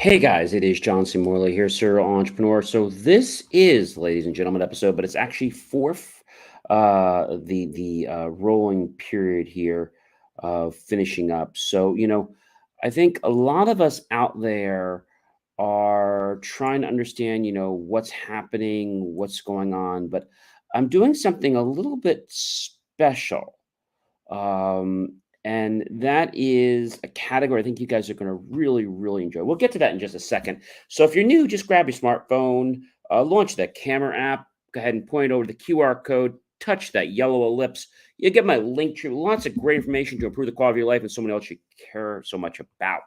Hey guys, it is John C. Morley here, serial entrepreneur. So this is, ladies and gentlemen, episode, but it's actually fourth, the rolling period here of finishing up. So I think a lot of us out there are trying to understand, what's happening, what's going on, but I'm doing something a little bit special. And that is a category I think you guys are going to really, really enjoy. We'll get to that in just a second. So if you're new, just grab your smartphone, launch that camera app, go ahead and point over the QR code, touch that yellow ellipse. You get my link to lots of great information to improve the quality of your life and someone else you care so much about.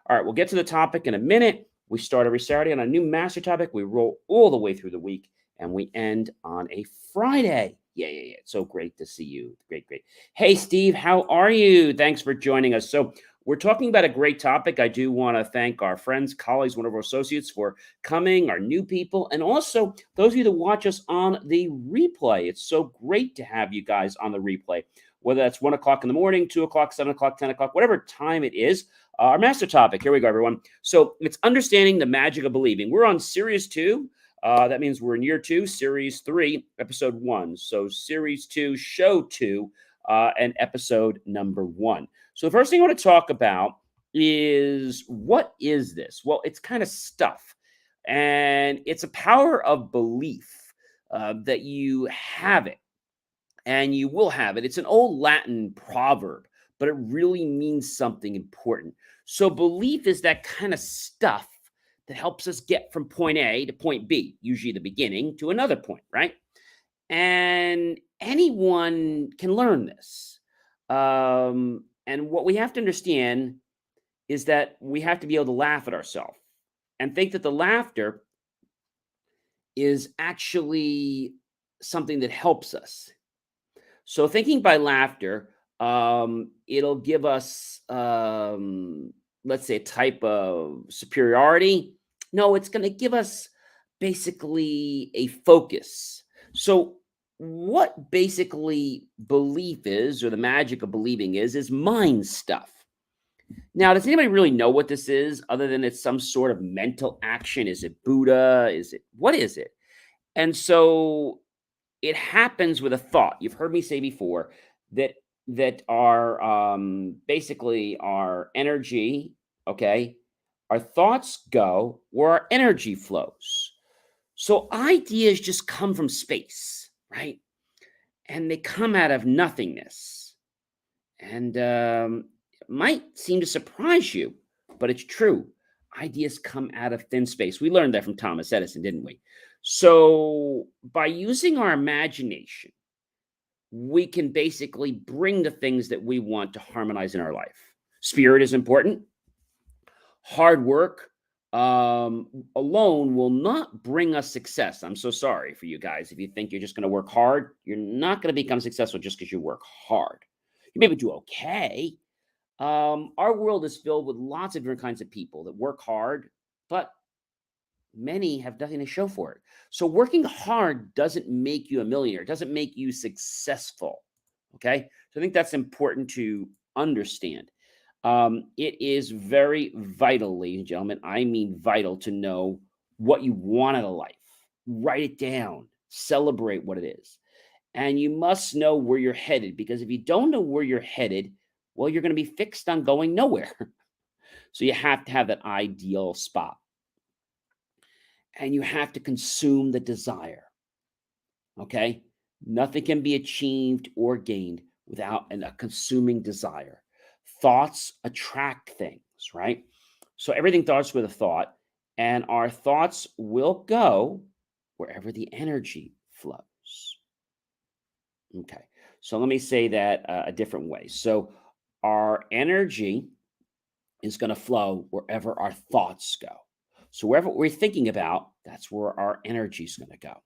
All right, we'll get to the topic in a minute. We start every Saturday on a new master topic. We roll all the way through the week and we end on a Friday. Yeah. It's so great to see you. Great. Hey, Steve, how are you? Thanks for joining us. So, we're talking about a great topic. I do want to thank our friends, colleagues, one of our associates for coming, our new people, and also those of you that watch us on the replay. It's so great to have you guys on the replay, whether that's 1 o'clock in the morning, 2 o'clock, 7 o'clock, 10 o'clock, whatever time it is. Our master topic. Here we go, everyone. So, it's understanding the magic of believing. We're on series 2. That means we're in year 2, series 3, episode 1. So, series 2, show 2 and episode number 1. So the first thing I want to talk about is what is this? Well, it's kind of stuff, and it's a power of belief that you have it, and you will have it. It's an old Latin proverb, but it really means something important. So belief is that kind of stuff that helps us get from point A to point B, usually the beginning, to another point, right? And anyone can learn this. And what we have to understand is that we have to be able to laugh at ourselves and think that the laughter is actually something that helps us. So, thinking by laughter, it'll give us, let's say, a type of superiority. No, it's going to give us basically a focus. So, what basically belief is, or the magic of believing is mind stuff. Now, does anybody really know what this is other than it's some sort of mental action? Is it Buddha? What is it? And so it happens with a thought. You've heard me say before that our basically our energy, okay, our thoughts go where our energy flows. So ideas just come from space, right? And they come out of nothingness. And it might seem to surprise you, but it's true. Ideas come out of thin space. We learned that from Thomas Edison, didn't we? So, by using our imagination, we can basically bring the things that we want to harmonize in our life. Spirit is important. Hard work alone will not bring us success. I'm so sorry for you guys. If you think you're just going to work hard, you're not going to become successful just because you work hard. You maybe do okay. Our world is filled with lots of different kinds of people that work hard, but many have nothing to show for it. So working hard doesn't make you a millionaire, it doesn't make you successful. Okay. So I think that's important to understand. It is very vital, ladies and gentlemen. I mean, vital to know what you want out of life. Write it down, celebrate what it is. And you must know where you're headed because if you don't know where you're headed, well, you're going to be fixed on going nowhere. So you have to have that ideal spot and you have to consume the desire. Okay. Nothing can be achieved or gained without a consuming desire. Thoughts attract things, right? So everything starts with a thought, and our thoughts will go wherever the energy flows. Okay. So let me say that a different way. So our energy is going to flow wherever our thoughts go. So wherever we're thinking about, that's where our energy is going to go.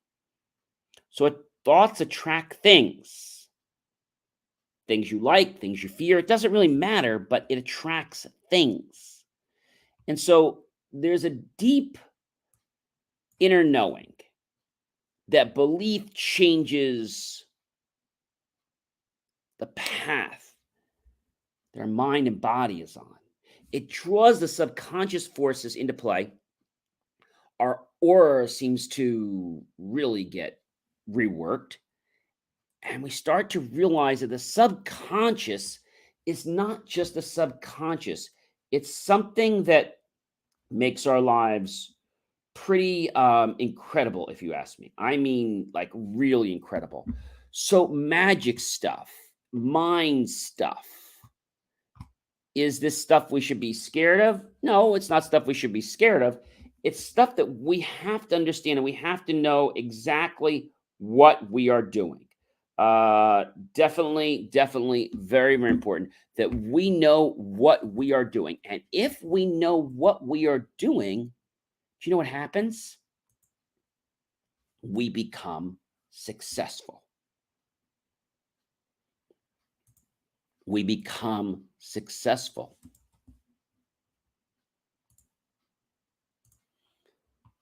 So thoughts attract things you like, things you fear. It doesn't really matter, but it attracts things. And so there's a deep inner knowing that belief changes the path that our mind and body is on. It draws the subconscious forces into play. Our aura seems to really get reworked. And we start to realize that the subconscious is not just the subconscious, it's something that makes our lives pretty incredible, if you ask me. I mean, like really incredible. So, magic stuff, mind stuff. Is this stuff we should be scared of? No, it's not stuff we should be scared of. It's stuff that we have to understand and we have to know exactly what we are doing. Uh, definitely very, very important that we know what we are doing. And if we know what we are doing, do you know what happens? We become successful. We become successful.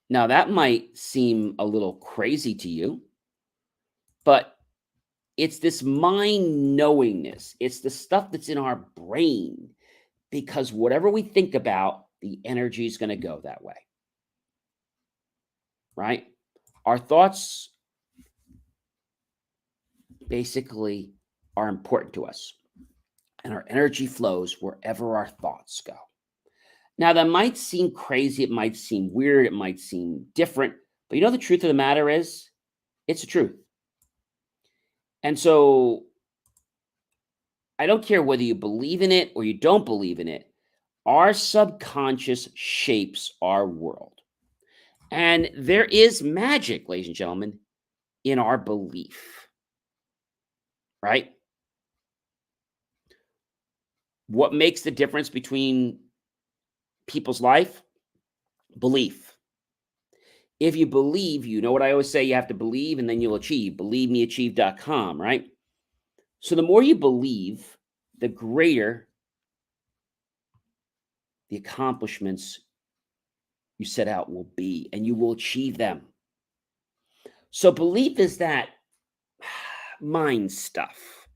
Now, that might seem a little crazy to you, but it's this mind knowingness. It's the stuff that's in our brain because whatever we think about, the energy is going to go that way, right? Our thoughts basically are important to us, and our energy flows wherever our thoughts go. Now, that might seem crazy, it might seem weird, it might seem different, but you know the truth of the matter is, it's the truth. And so I don't care whether you believe in it or you don't believe in it, our subconscious shapes our world. And there is magic, ladies and gentlemen, in our belief, right? What makes the difference between people's life? Belief. If you believe, you know what I always say, you have to believe and then you'll achieve. BelieveMeAchieve.com, right? So the more you believe, the greater the accomplishments you set out will be, and you will achieve them. So belief is that mind stuff.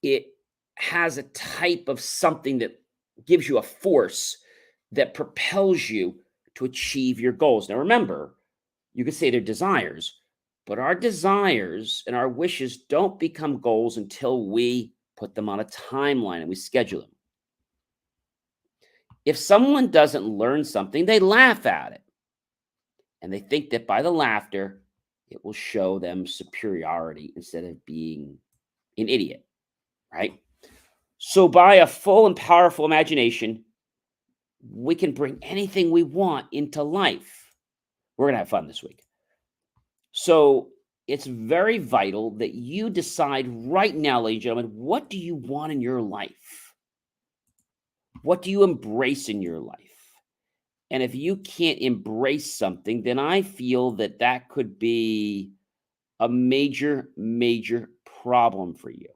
It has a type of something that gives you a force that propels you to achieve your goals. Now, remember, you could say they're desires, but our desires and our wishes don't become goals until we put them on a timeline and we schedule them. If someone doesn't learn something, they laugh at it. And they think that by the laughter, it will show them superiority instead of being an idiot, right? So, by a full and powerful imagination, we can bring anything we want into life. We're going to have fun this week. So, it's very vital that you decide right now, ladies and gentlemen, what do you want in your life? What do you embrace in your life? And if you can't embrace something, then I feel that that could be a major, major problem for you.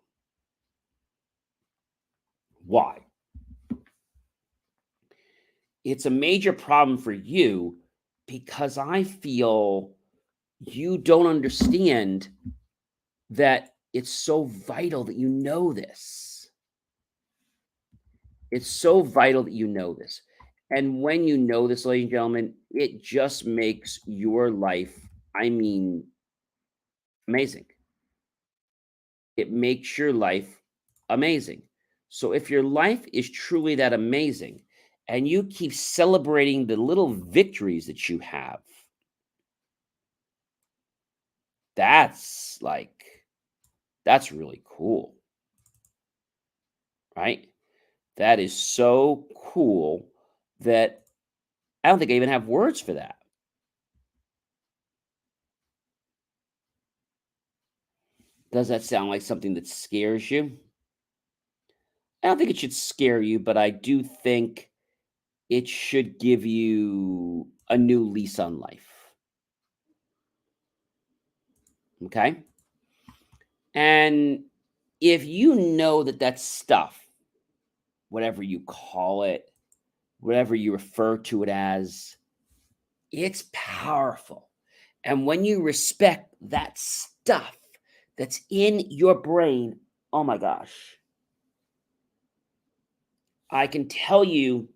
Why? It's a major problem for you because I feel you don't understand that it's so vital that you know this. It's so vital that you know this. And when you know this, ladies and gentlemen, it just makes your life, I mean, amazing. It makes your life amazing. So if your life is truly that amazing and you keep celebrating the little victories that you have, that's like, that's really cool, right? That is so cool that I don't think I even have words for that. Does that sound like something that scares you? I don't think it should scare you, but I do think it should give you a new lease on life. Okay. And if you know that that stuff, whatever you call it, whatever you refer to it as, it's powerful. And when you respect that stuff that's in your brain, oh my gosh, I can tell you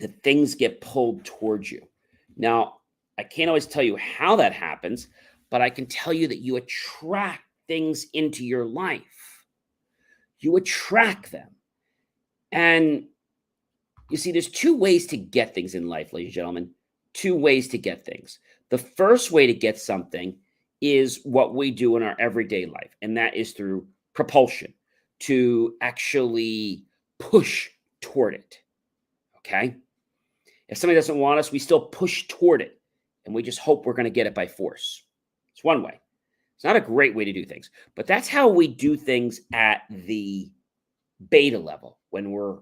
that things get pulled towards you. Now, I can't always tell you how that happens, but I can tell you that you attract things into your life. You attract them. And you see, there's two ways to get things in life, ladies and gentlemen. Two ways to get things. The first way to get something is what we do in our everyday life, and that is through propulsion, to actually push toward it. Okay? If somebody doesn't want us, we still push toward it, and we just hope we're going to get it by force. It's one way. It's not a great way to do things, but that's how we do things at the beta level when we're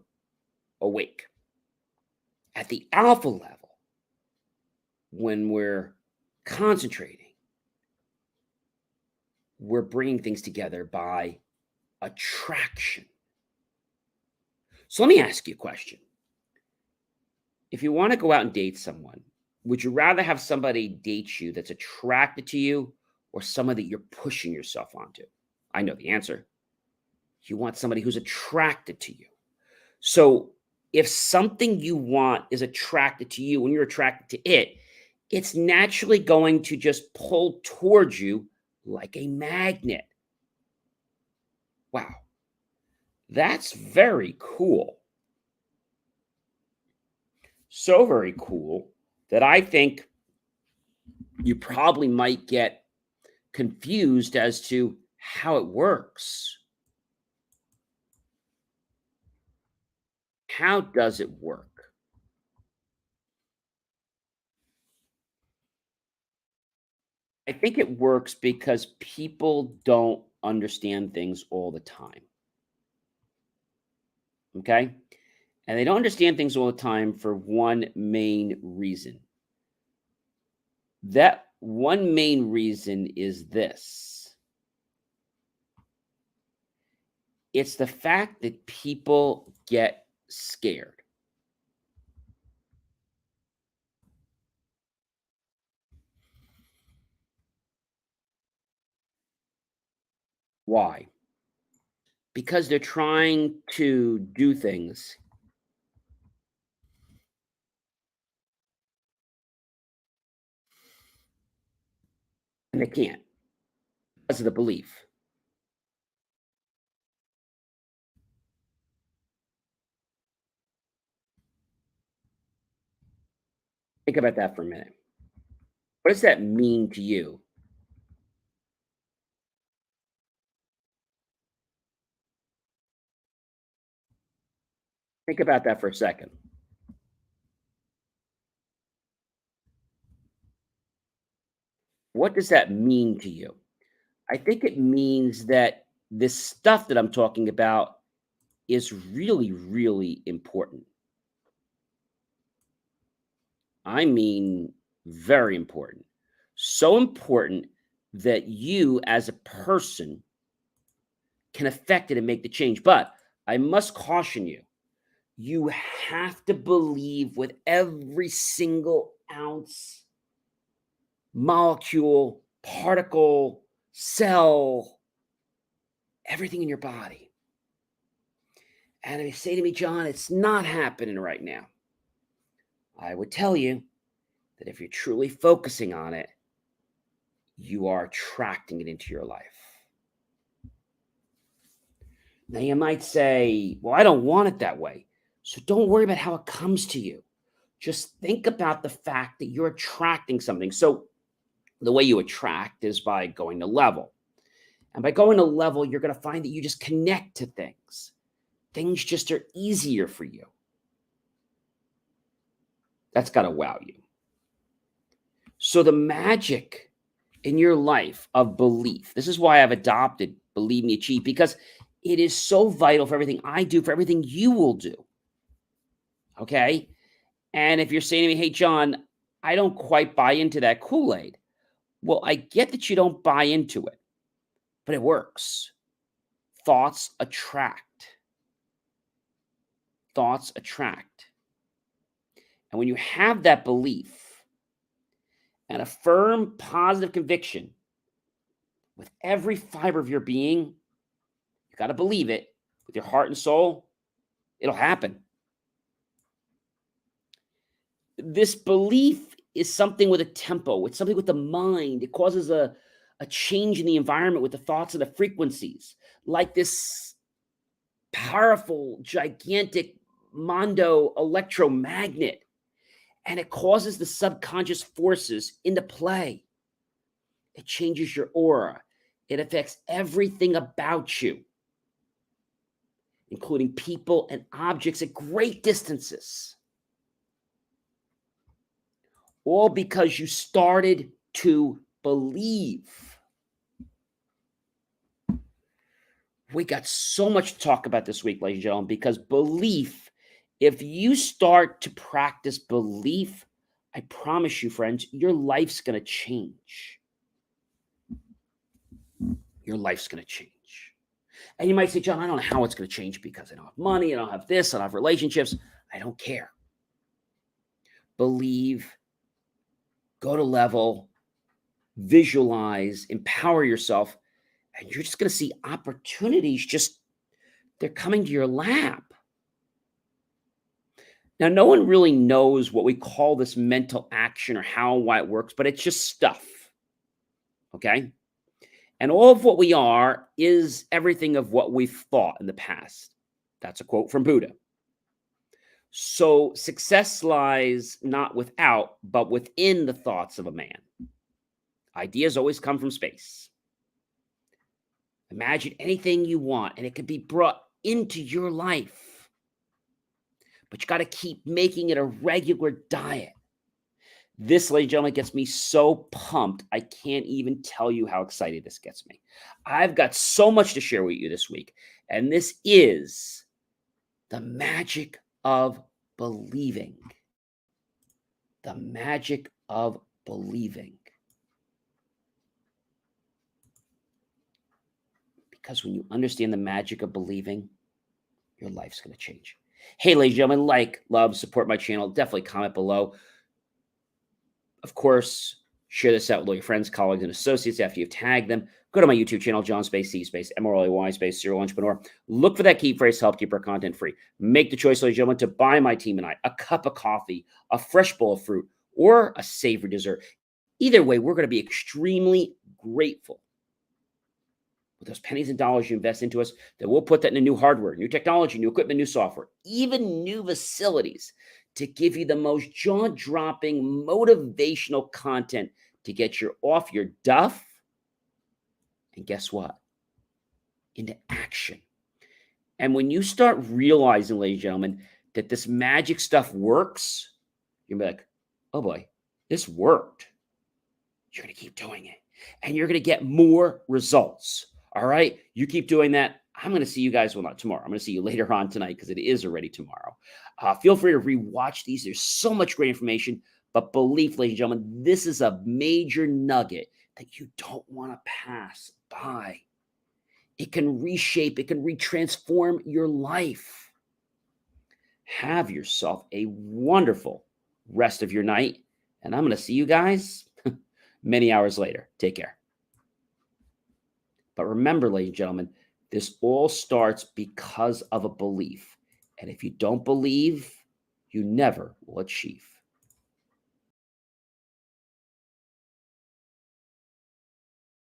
awake. At the alpha level, when we're concentrating, we're bringing things together by attraction. So let me ask you a question. If you want to go out and date someone, would you rather have somebody date you that's attracted to you or somebody that you're pushing yourself onto? I know the answer. You want somebody who's attracted to you. So if something you want is attracted to you and you're attracted to it, it's naturally going to just pull towards you like a magnet. Wow. That's very cool. So very cool that I think you probably might get confused as to how it works. How does it work? I think it works because people don't understand things all the time. Okay? And they don't understand things all the time for one main reason. That one main reason is this: it's the fact that people get scared. Why? Because they're trying to do things and they can't because of the belief. Think about that for a minute. What does that mean to you? Think about that for a second. What does that mean to you? I think it means that this stuff that I'm talking about is really, really important. I mean, very important. So important that you, as a person, can affect it and make the change. But I must caution you, you have to believe with every single ounce, molecule, particle, cell, everything in your body. And if you say to me, John, it's not happening right now, I would tell you that if you're truly focusing on it, you are attracting it into your life. Now, you might say, well, I don't want it that way. So don't worry about how it comes to you. Just think about the fact that you're attracting something. So the way you attract is by going to level. And by going to level, you're going to find that you just connect to things. Things just are easier for you. That's got to wow you. So the magic in your life of belief, this is why I've adopted Believe Me Achieve, because it is so vital for everything I do, for everything you will do. Okay? And if you're saying to me, hey, John, I don't quite buy into that Kool-Aid. Well, I get that you don't buy into it, but it works. Thoughts attract. Thoughts attract. And when you have that belief and a firm, positive conviction with every fiber of your being, you got to believe it with your heart and soul, It'll happen. This belief is something with a tempo. It's something with the mind. It causes a change in the environment with the thoughts and the frequencies, like this powerful, gigantic mondo electromagnet. And it causes the subconscious forces into play. It changes your aura. It affects everything about you, including people and objects at great distances. All because you started to believe. We got so much to talk about this week, ladies and gentlemen, because belief, if you start to practice belief, I promise you, friends, your life's going to change. Your life's going to change. And you might say, John, I don't know how it's going to change because I don't have money, I don't have this, I don't have relationships. I don't care. Believe, go to level, visualize, empower yourself, and you're just going to see opportunities they're coming to your lap. Now, no one really knows what we call this mental action or how and why it works, but it's just stuff. Okay? And all of what we are is everything of what we've thought in the past. That's a quote from Buddha. So success lies not without, but within the thoughts of a man. Ideas always come from space. Imagine anything you want, and it can be brought into your life. But you got to keep making it a regular diet. This, ladies and gentlemen, gets me so pumped. I can't even tell you how excited this gets me. I've got so much to share with you this week. And this is the magic of believing. The magic of believing. Because when you understand the magic of believing, your life's going to change. Hey, ladies and gentlemen, like, love, support my channel. Definitely comment below. Of course, share this out with all your friends, colleagues, and associates after you've tagged them. Go to my YouTube channel, John Space, C Space, M-R-L-A-Y Space, Serial Entrepreneur. Look for that key phrase to help keep our content free. Make the choice, ladies and gentlemen, to buy my team and I a cup of coffee, a fresh bowl of fruit, or a savory dessert. Either way, we're going to be extremely grateful with those pennies and dollars you invest into us, that we'll put that into new hardware, new technology, new equipment, new software, even new facilities to give you the most jaw-dropping, motivational content to get you off your duff. And guess what? Into action. And when you start realizing, ladies and gentlemen, that this magic stuff works, you're going to be like, oh boy, this worked. You're going to keep doing it. And you're going to get more results. All right? You keep doing that. I'm going to see you guys, well, not tomorrow. I'm going to see you later on tonight because it is already tomorrow. Feel free to rewatch these. There's so much great information. But believe, ladies and gentlemen, this is a major nugget that you don't want to pass by. It can reshape, it can retransform your life. Have yourself a wonderful rest of your night. And I'm going to see you guys many hours later. Take care. But remember, ladies and gentlemen, this all starts because of a belief. And if you don't believe, you never will achieve.